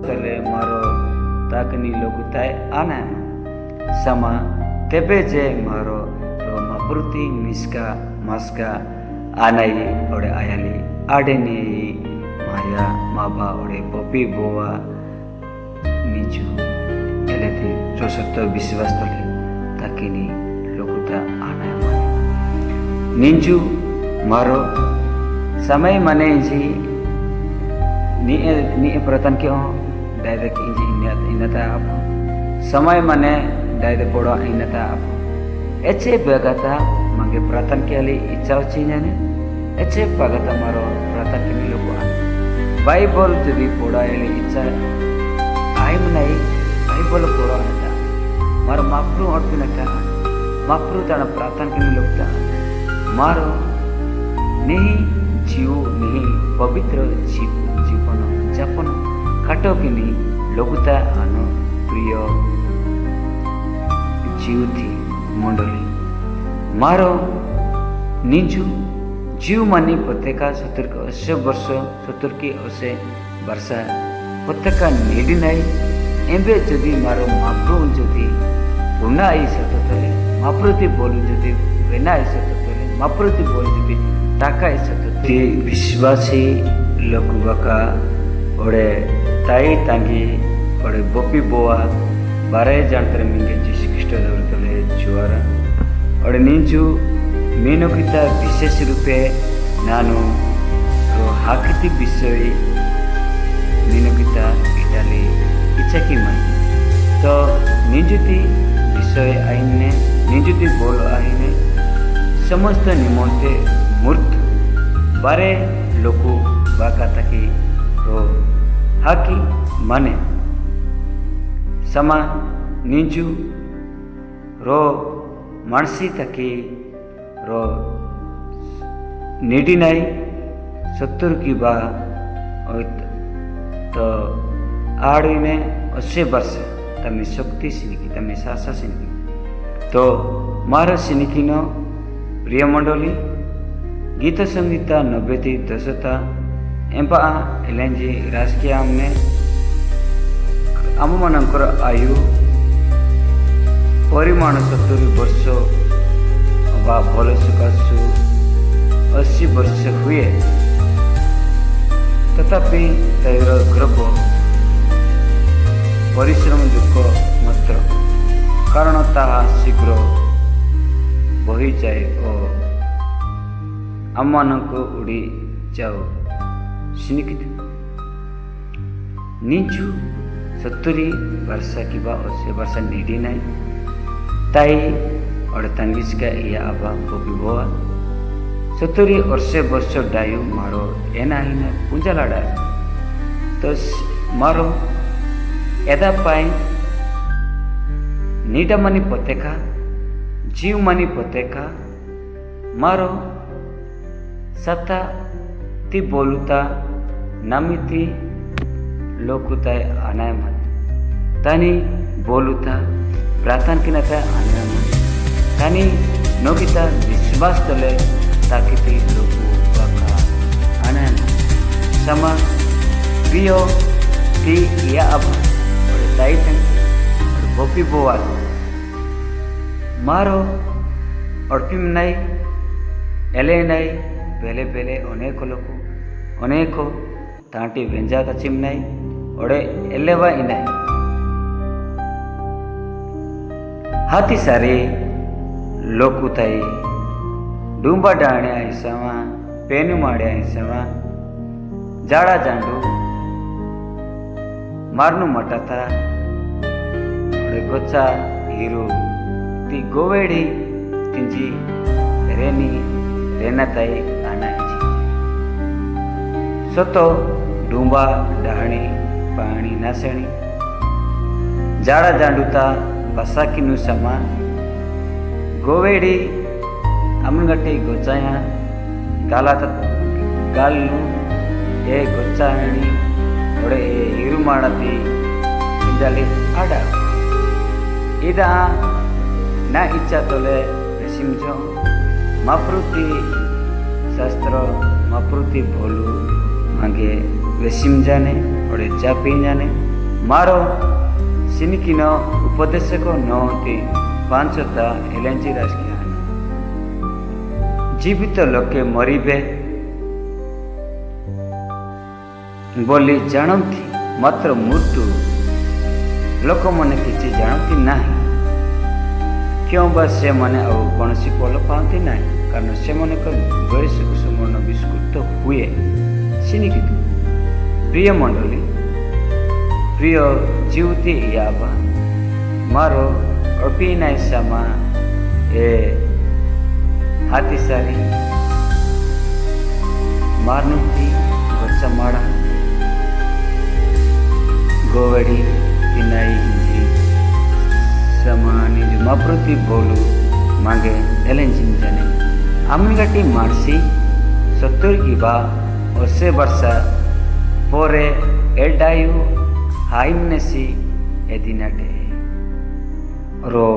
तले मारो ताकनी लोकुताय आना समा तेबे जे मारो रो मापुरुती मिस्का मास्का आनाई ओडे आयाली आडेनी माया माबा ओडे पोपी बोवा नीचू एलेती जो सत्य विश्वास तले ताकनी लोकुता आना निंजू मारो समय मने जी नी प्रतन के डायदे की जी इनता आप समय मने डायदे पोड़ो इनता आप एचे बगता मंगे प्रतन के लिए इच्छा चिन्हने एचे बगता मारो प्रतन के लिए लोग बाइबल जदि पोड़ा एली इच्छा आइम नहीं बाइबल पोड़ा नता मारो माप्रू अटपिनता माप्रू तना प्रतन के लिए लोग मारो नहीं जीव नहीं पवित्र जीवन जापन काटो किनी लोकुता आनो प्रिय जीव थी मंडली मारो निजु जीव मानी प्रत्येका 70 वर्ष 70 प्रत्येका नीडी नाई एबे जदि मारो माप्रू जदि पुना आई सततले माप्रुति बोलू जदि वेना आई सततले माप्रुति बोलू जदि टाका आई सततले विश्वासी लोकुबका ओडे ताई तांगी ओडे बोपी बोआ बारे जानते मिंगे जीसु ख्रिस्ट दौड़तले जुआरा ओडे निंजु मीनो किता विशेष रूपे नानु रो हाकिति विषय मीनो किता इटाली इच्छा की मन तो निजुति विषय आईने निजुति बोल आईने समस्त निमंते मूर्त बारे लोकु बाका तकी रो हाकी माने समा निंजु रो मानसी तकी रो नीडी नाई 70 की बा तो आड़ीने 80 वर्ष तमे शक्ति सिनिकी तमे सासा सिनिकी तो मारा सिनिकीनो प्रिय मंडली गीत संगीता 90 दशता एम्पा एलेंजी राजकीय आमने आम मानकर आयु परिमाण 70 वर्ष बा भल सुखासु 80 वर्ष हुए तथापि तैर गर्भ परिश्रम दुख मात्र कारण ताहा शीघ्र बही जाए और आम मानक उड़ी जाओ सिनिकित निजु 70 वर्ष की 80 वर्ष नीडी नाई ताई और तंगिस का या आबा बोपी बोआ 70 वर्ष डायु मारो एना हिना पुंजलाडा तो मारो एदा पाई नीडा मनी पतेका जीव मनी पतेका मारो सत्ता ती बोलुता नमिति लोकुताय आनाय मन तानी बोलुता प्रार्थना की नता आनाय मन तानी नोकिता विश्वास तले ताकिति लोकु बाका आनाय मन समा प्रियो ती या अब ताइतन बोपी बोआ मारो अड़पिम नाई एले नाई बेले बेले अनेक लोग अनेक तांटी वेंजा तचिम नाई ओडे एलेवा इनाई हाथी सारे लोकुताई डूंबा डाणे आईसवा पेनु माड़े आईसवा जाड़ा जांडू मारनु मटाता ओडे गोचा हीरो ती गोवेड़ी तिंजी रेनी रेनाताई आनाई सोतो डूंबा डाहणी पाणी नासणी जाड़ा जांडूता बसाकीनु समा गोवेड़ी अमनगट्टी गोचाया गालात गालू ए गोचाहणी ओडे हिरू माडती इंजाली आडा इदा ना इच्छा तोले सिमजो माप्रुति शास्त्र माप्रुति भोलू मांगे वेसिम जाने और जापी जाने मारो सिनिकिन उपदेशक नहती पांचता एलएनजी राजकीय जीवित लोके मरिबे बोली जानती मात्र मृत्यु लोक मैंने किसी जानती ना क्यों बा से मैंने कौन सी फल पाती ना कारण से मन बयस कुसुमन विस्कृत हुए सिनिकी प्रिय मंडली प्रिय जीवती याबा मारो अभिनय समा ए हाथी सारी मारनुती गच्चमाड़ा गोवड़ी तिनाई हिंजी समानी जो माप्रति बोलू मांगे एलेंजिन जाने आमन गटी मार्सी 70 की बा ओसे वर्षा पोरे एडायु हाइमनेसी एदिनाटे रो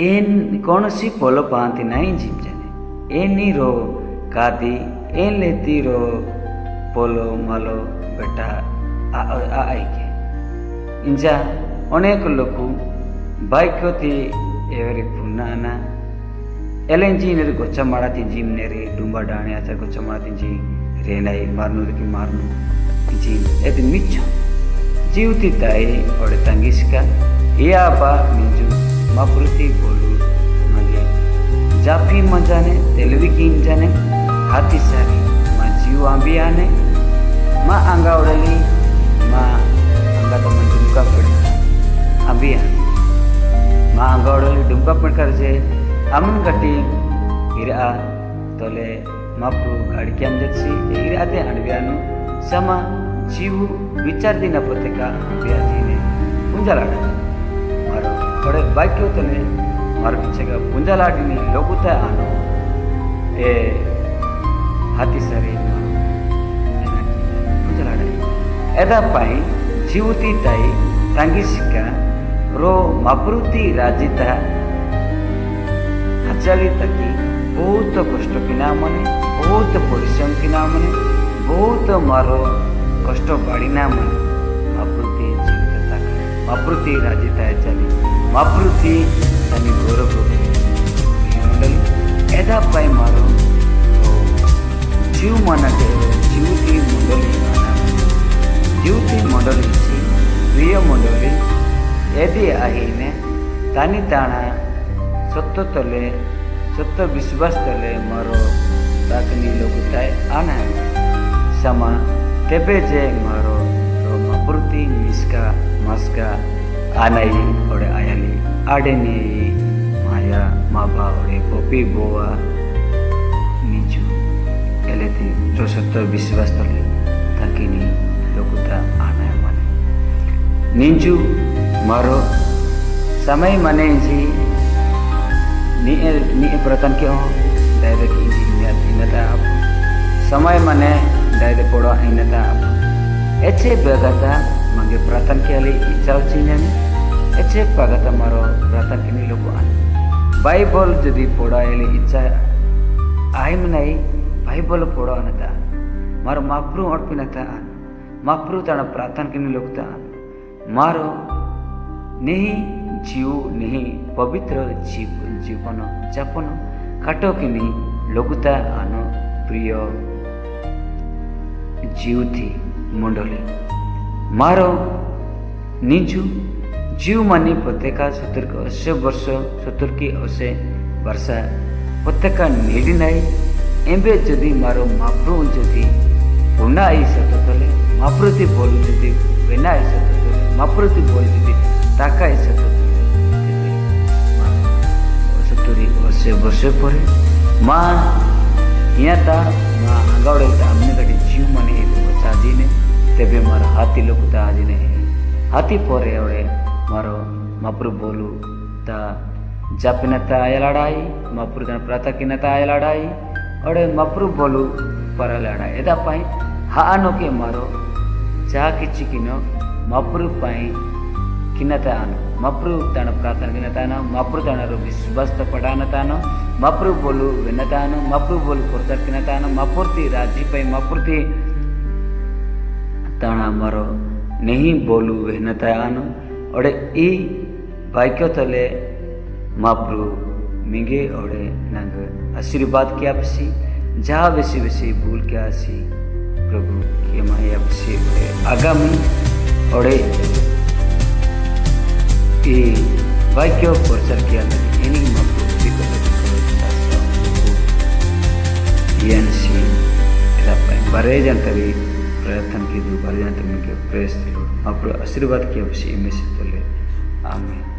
एन कौन सी पोलो पांति नहीं जिम जाने एनी रो कादी एन लेती रो पोलो मालो बेटा आके इंजा अनेक लोग बाइकोती एवरी पुन्ना एलेंजी नेरी गोच्चा माड़ाती जिम नेरी डुंबा डाणे आचार गोच्चा माड़ाती जी रेनाई मारनु की मारनु जिम एदी मिच्छो जीवती ताई और तंगिस्का या बा मिंजू मापुरती बोलू मगे जाफी मजाने तेलवी की जाने हाथी सारी मा जीव आंबी आने मा अंगा उड़ली मा अंगा तो मन डुमका पड़े आंबी आने मा अंगा उड़ली डुमका पड़ कर जे अमन गटी इरा तोले मापु गाड़ी के अंदर सी इरा दे अनव्यानु समा जीव विचार दिन पत्रिका ब्याजी ने पुंजलाड़ा मारो बड़े बाइक तने मारो पीछे का पुंजलाड़ी ने लोगुता आनो ए हाथी सारी पुंजलाड़ा एदा पाई जीवती ताई तांगी सिक्का रो मापरुती राजिता हचाली तकी बहुत कष्ट किना मने बहुत परिश्रम किना मने बहुत मारो कष्ट बाड़ीना मने मापृति जीवित तक मापृति राजिता चली मापृति तनी गौरव मंडली एदा पाई मारो जीव मनटे जीवती मंडली जीवती मंडली प्रिय मंडली यदि आईने तानी ताना सत्य तले सत्य विश्वास तले मारो ताकनी लोगुताय आना समा तेबे जे मारो रो मापुरती मिस्का मस्का आनाई ओडे आयाली आडेनी माया माबा ओडे पोपी बोआ नीचू एलेती जो सत्य विश्वास तले ताकनी लोगुता आना माने नीचू मारो समय मने जी नी प्रतन के हो डायरेक्ट इंजीनियर इनता आप समय मने डायरेक्ट पड़ो इनता आप एचे बगता मंगे प्रतन के लिए इच्छा चिन्हने एचे पगता मारो प्रतन के लोग आन बाइबल जदि पढ़ा एली इच्छा आइम नहीं बाइबल पढ़ो अनता मारो माप्रू अड़पिनता आन माप्रू ताना प्रार्थन के लोग ता मारो नहीं जीव नहीं पवित्र जीवन जापन काटकिनी लघुता आनो प्रिय जीवती मंडली मारो निजु जीव मानी प्रत्येका 70 वर्ष 70 की 80 वर्ष प्रत्येका नेडी नाई एबे जदि मारो माप्रू जदि पुना आई सततले माप्रुति बोलु जदि वेना आई सततले माप्रुति बोल जदि ताका आई सततले 70 वर्ष पर माँ यहाँ ता माँ आगाड़े हमने गटी जीव माने चाजी ने तेबे मारो हाथी लोग ता आज ने हाथी पर ओडे मारो मापुर बोलू ता जापिना ता आयलाड़ाई मापुर ता प्रातः किना ता आयलाड़ाई ओडे मापुर बोलू पर लड़ाई एदा पाई हानो के मारो जा किछि किनो मापुर पाई किना ता आनो मापुर ताना प्रार्थना किना ता आनो मापुर ताना रो विश्वास तो पढ़ाना ता आनो मापुर बोलू विनता आनो मापुर बोलू प्रचार किना ता आनो मापुरती राजी पाई मापुरती ताना मारो नहीं बोलू वेहनता आनो और ई वाक्य तले महाप्रभु मिगे और नंग आशीर्वाद के आपसी जहाँ बेसी बेसी भूल के आसी प्रभु के माया आपसी आगामी और ई वाक्य प्रचार किया इन्हीं महाप्रभु बारे जानकारी प्रयत्न की बारे जानकारी प्रेस महाप्रभु आशीर्वाद किया आपसी में से तले आमीन।